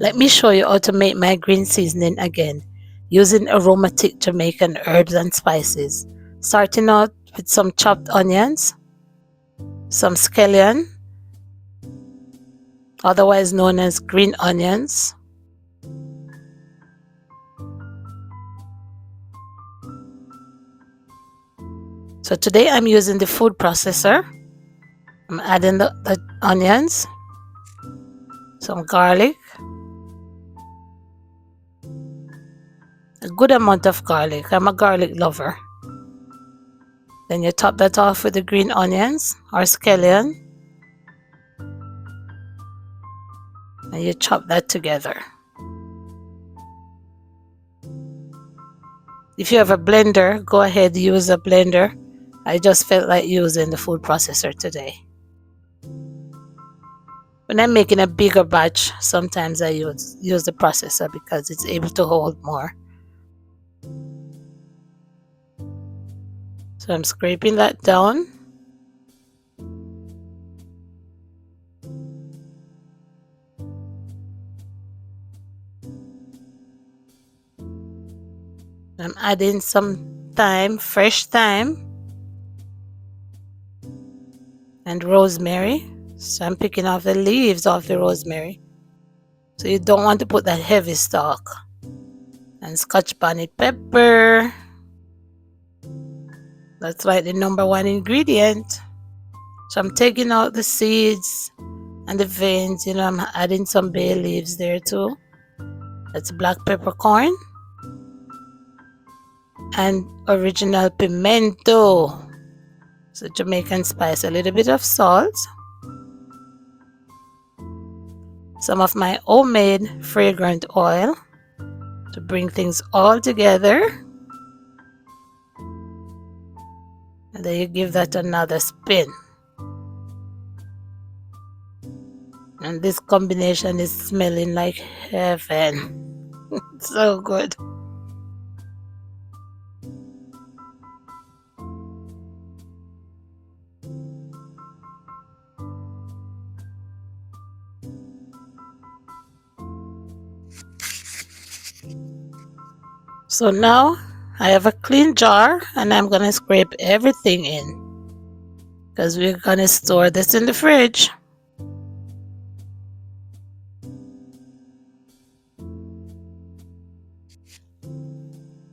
Let me show you how to make my green seasoning again, using aromatic Jamaican herbs and spices. Starting out with some chopped onions, some scallion, otherwise known as green onions, so today I'm using the food processor. I'm adding the onions, some garlic, a good amount of garlic. I'm a garlic lover. Then you top that off with the green onions or scallion, and you chop that together. If you have a blender, go ahead, use a blender. I just felt like using the food processor today. When I'm making a bigger batch, sometimes I use the processor because it's able to hold more. So I'm scraping that down. I'm adding some thyme, fresh thyme, and rosemary. So I'm picking off the leaves of the rosemary. So you don't want to put that heavy stalk. And Scotch bonnet pepper. That's like the #1 ingredient. So I'm taking out the seeds and the veins. You know, I'm adding some bay leaves there too. That's black peppercorn. And original pimento. So Jamaican spice, a little bit of salt. Some of my homemade fragrant oil to bring things all together. And then you give that another spin. And this combination is smelling like heaven. So good. So now I have a clean jar and I'm going to scrape everything in because we're going to store this in the fridge.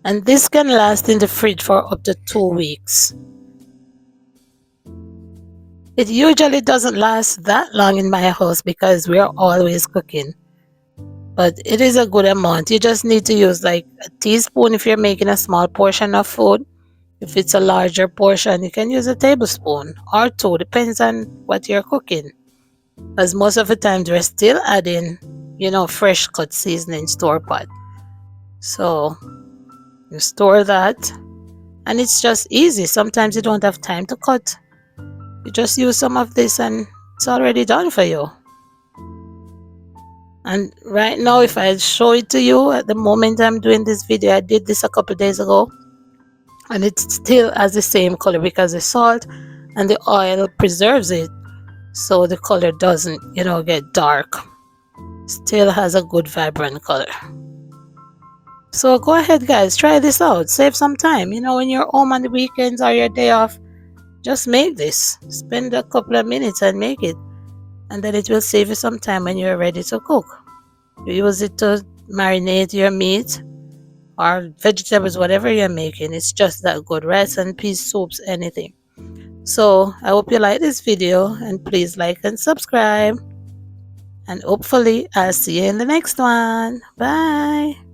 And this can last in the fridge for up to 2 weeks. It usually doesn't last that long in my house because we're always cooking. But it is a good amount. You just need to use like a teaspoon if you're making a small portion of food. If it's a larger portion, you can use a tablespoon or 2, depends on what you're cooking. Because most of the times we're still adding, you know, fresh cut seasoning store pot. So you store that and it's just easy. Sometimes you don't have time to cut. You just use some of this and it's already done for you. And right now, if I show it to you at the moment I'm doing this video, I did this a couple days ago and it still has the same color because the salt and the oil preserves it, so the color doesn't, you know, get dark. Still has a good vibrant color. So go ahead guys, try this out, save some time. You know, when you're home on the weekends or your day off, just make this. Spend a couple of minutes and make it, and then it will save you some time when you're ready to cook. You use it to marinate your meat or vegetables, whatever you're making. It's just that good. Rice and peas soups, anything. So I hope you like this video and please like and subscribe, and hopefully I'll see you in the next one. Bye.